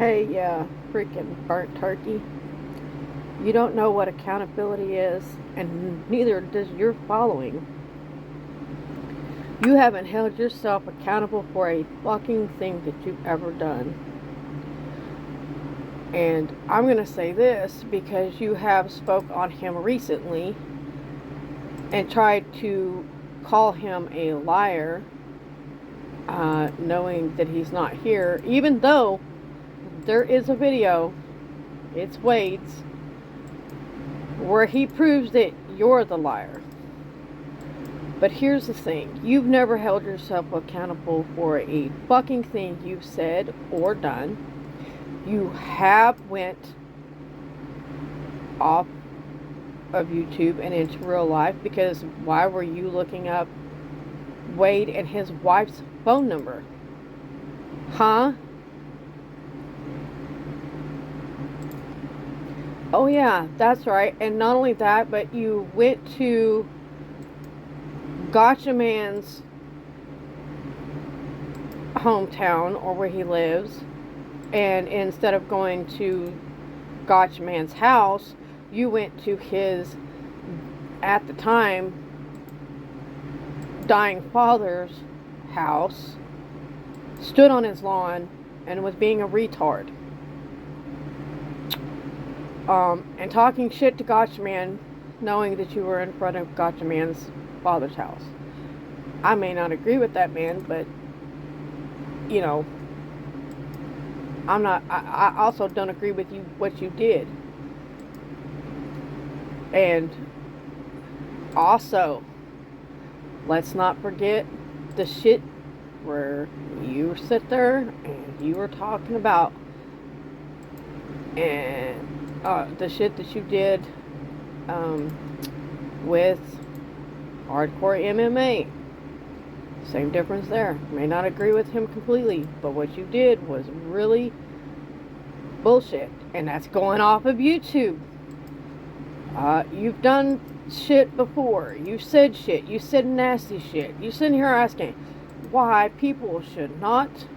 Hey, yeah, freaking burnt turkey. You don't know what accountability is, and neither does your following. You haven't held yourself accountable for a fucking thing that you've ever done. And I'm gonna say this because you have spoke on him recently and tried to call him a liar, knowing that he's not here, even though there is a video, it's Wade's, where he proves that you're the liar. But here's the thing. You've never held yourself accountable for a fucking thing you've said or done. You have went off of YouTube and into real life because why were you looking up Wade and his wife's phone number? Huh? Oh yeah, that's right. And not only that, but you went to Gotcha Man's hometown or where he lives, and instead of going to Gotcha Man's house, you went to his, at the time, dying father's house, stood on his lawn, and was being a retard. And talking shit to Gotcha Man, knowing that you were in front of Gotcha Man's father's house. I may not agree with that man, but you know, I also don't agree with you what you did. And also, let's not forget the shit where you sit there and you were talking about and the shit that you did with hardcore MMA. Same difference there. May not agree with him completely, but what you did was really bullshit, and that's going off of YouTube. You've done shit before. You said shit. You said nasty shit. You sitting here asking why people should not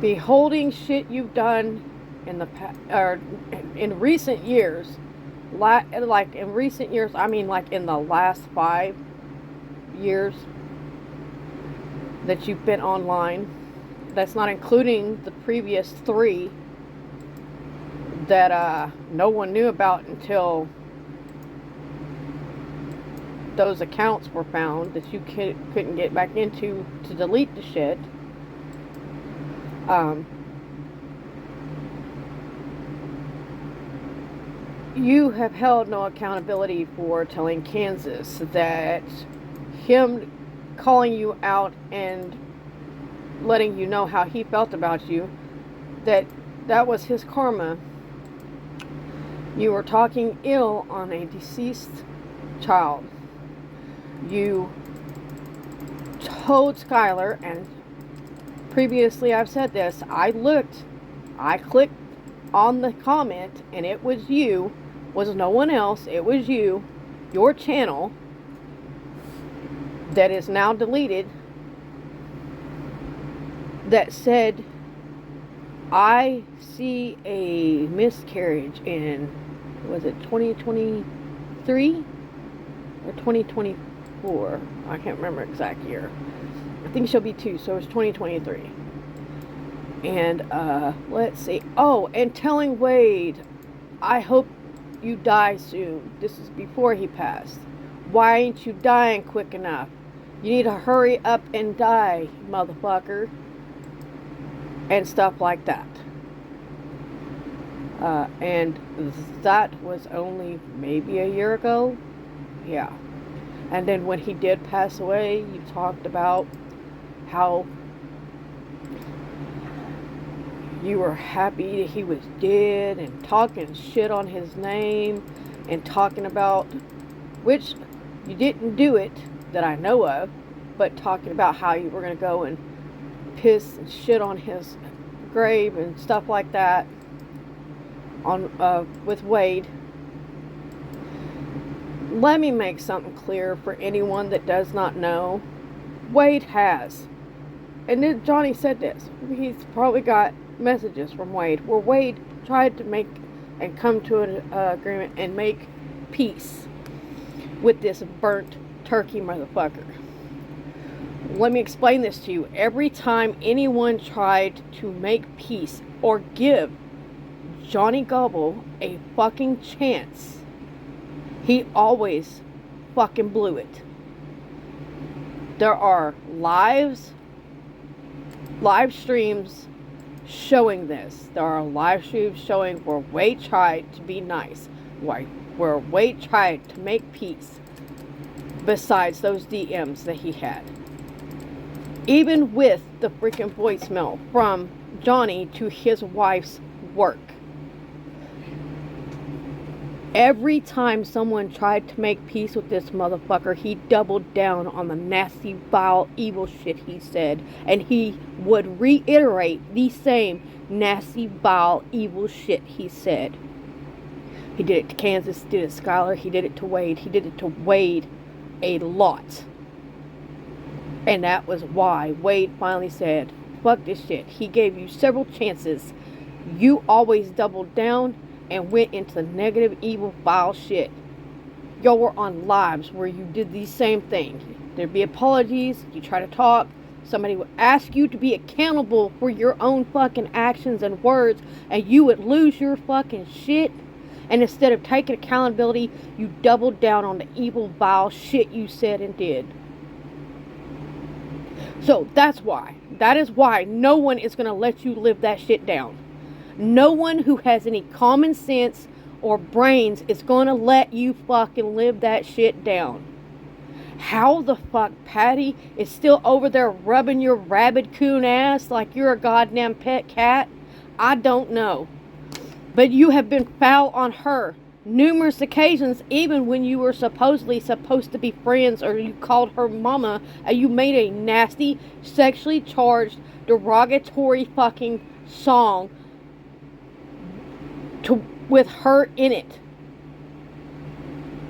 be holding shit you've done in the past, or in recent years. Like in recent years, I mean like in the last 5 years that you've been online. That's not including the previous 3 that no one knew about until those accounts were found that you couldn't get back into to delete the shit. You have held no accountability for telling Kansas that him calling you out and letting you know how he felt about you, that was his karma. You were talking ill on a deceased child. You told Skylar, and previously I've said this, I clicked on the comment, and it was you, was no one else, it was you, your channel, that is now deleted, that said, I see a miscarriage in, was it 2023 or 2024? I can't remember exact year. I think she'll be 2, so it's 2023. And let's see. Oh, and telling Wade, I hope you die soon. This is before he passed. Why ain't you dying quick enough? You need to hurry up and die, motherfucker. And stuff like that. And that was only maybe a year ago. Yeah. And then when he did pass away, you talked about how you were happy that he was dead and talking shit on his name and talking about, which you didn't do it that I know of, but talking about how you were going to go and piss and shit on his grave and stuff like that on with Wade. Let me make something clear for anyone that does not know. Wade has and then Johnny said this, he's probably got messages from Wade where Wade tried to make and come to an agreement and make peace with this burnt turkey motherfucker. Let me explain this to you. Every time anyone tried to make peace or give Johnny Gobble a fucking chance, he always fucking blew it. There are live streams showing this. There are live streams showing where Wade tried to be nice, where Wade tried to make peace, besides those DMs that he had. Even with the freaking voicemail from Johnny to his wife's work. Every time someone tried to make peace with this motherfucker, he doubled down on the nasty, vile, evil shit he said. And he would reiterate the same nasty, vile, evil shit he said. He did it to Kansas, he did it to Skylar, he did it to Wade. He did it to Wade a lot. And that was why Wade finally said, fuck this shit. He gave you several chances. You always doubled down and went into negative, evil, vile shit. Y'all were on lives where you did the same thing. There'd be apologies, you try to talk, somebody would ask you to be accountable for your own fucking actions and words, and you would lose your fucking shit. And instead of taking accountability, you doubled down on the evil, vile shit you said and did. So that's why. That is why no one is going to let you live that shit down. No one who has any common sense or brains is going to let you fucking live that shit down. How the fuck Patty is still over there rubbing your rabid coon ass like you're a goddamn pet cat, I don't know. But you have been foul on her numerous occasions, even when you were supposedly supposed to be friends, or you called her mama and you made a nasty, sexually charged, derogatory fucking song with her in it,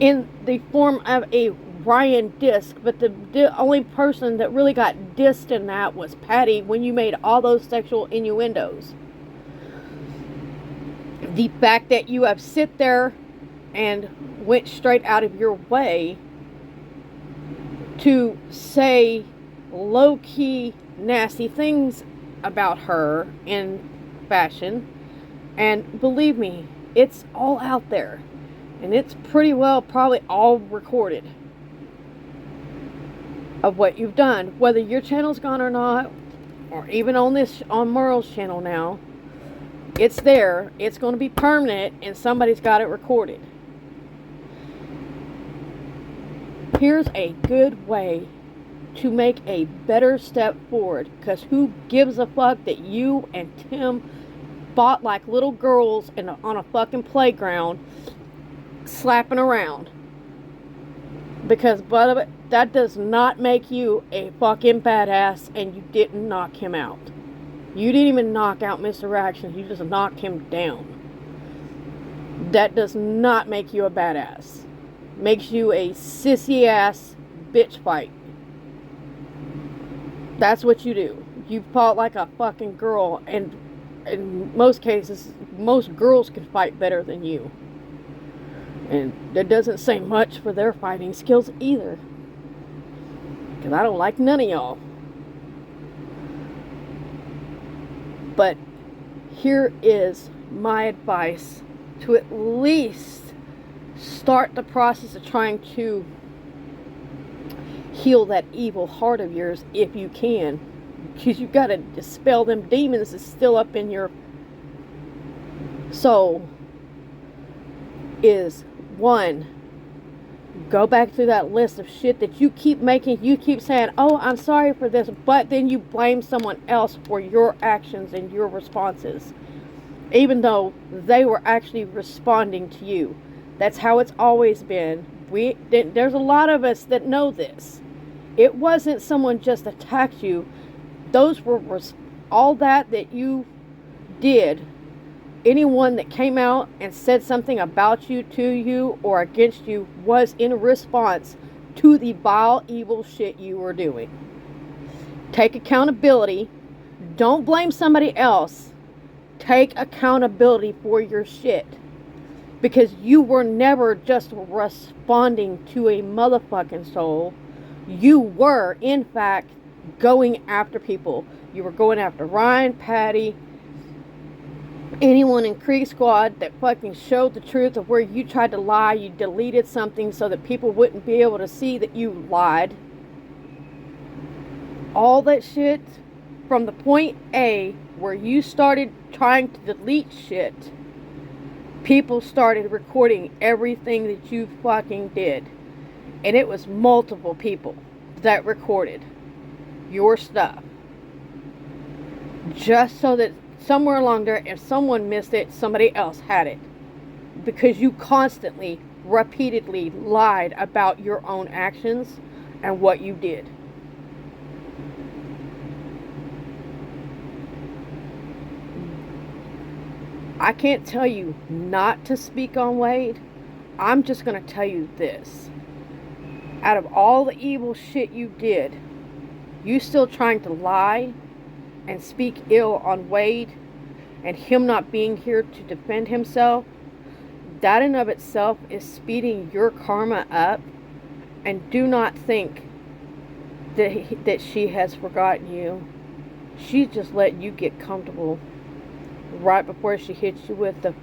in the form of a Ryan disc. But the only person that really got dissed in that was Patty, when you made all those sexual innuendos. The fact that you have sit there and went straight out of your way to say low-key nasty things about her in fashion. And believe me, it's all out there. And it's pretty well probably all recorded of what you've done. Whether your channel's gone or not, or even on Merle's channel now, it's there. It's going to be permanent, and somebody's got it recorded. Here's a good way to make a better step forward, because who gives a fuck that you and Tim fought like little girls on a fucking playground, slapping around? Because that does not make you a fucking badass, and you didn't knock him out. You didn't even knock out Mr. Action. You just knocked him down. That does not make you a badass. Makes you a sissy ass bitch fight. That's what you do. You fought like a fucking girl, and in most cases, most girls can fight better than you. And that doesn't say much for their fighting skills either. Because I don't like none of y'all. But here is my advice to at least start the process of trying to heal that evil heart of yours if you can. Because you've got to dispel them demons that's still up in your soul. Is one, go back through that list of shit that you keep making. You keep saying, oh, I'm sorry for this, but then you blame someone else for your actions and your responses, even though they were actually responding to you. That's how it's always been. There's a lot of us that know this. It wasn't someone just attacked you. Those were all that you did. Anyone that came out and said something about you, to you, or against you was in response to the vile, evil shit you were doing. Take accountability. Don't blame somebody else. Take accountability for your shit. Because you were never just responding to a motherfucking soul. You were, in fact, going after people. You were going after Ryan, Patty, anyone in Creek Squad that fucking showed the truth of where you tried to lie. You deleted something so that people wouldn't be able to see that you lied. All that shit from the point A where you started trying to delete shit, people started recording everything that you fucking did. And it was multiple people that recorded your stuff. Just so that somewhere along there, if someone missed it, somebody else had it. Because you constantly, repeatedly lied about your own actions and what you did. I can't tell you not to speak on Wade. I'm just going to tell you this. Out of all the evil shit you did, you still trying to lie and speak ill on Wade and him not being here to defend himself, that in of itself is speeding your karma up. And do not think that she has forgotten you. She just let you get comfortable right before she hits you with the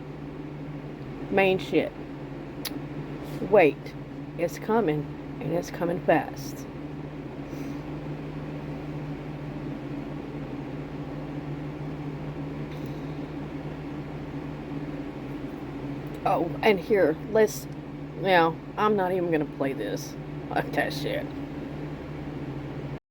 main shit. Wait, it's coming, and it's coming fast. Oh, and here, I'm not even gonna play this. Fuck that shit.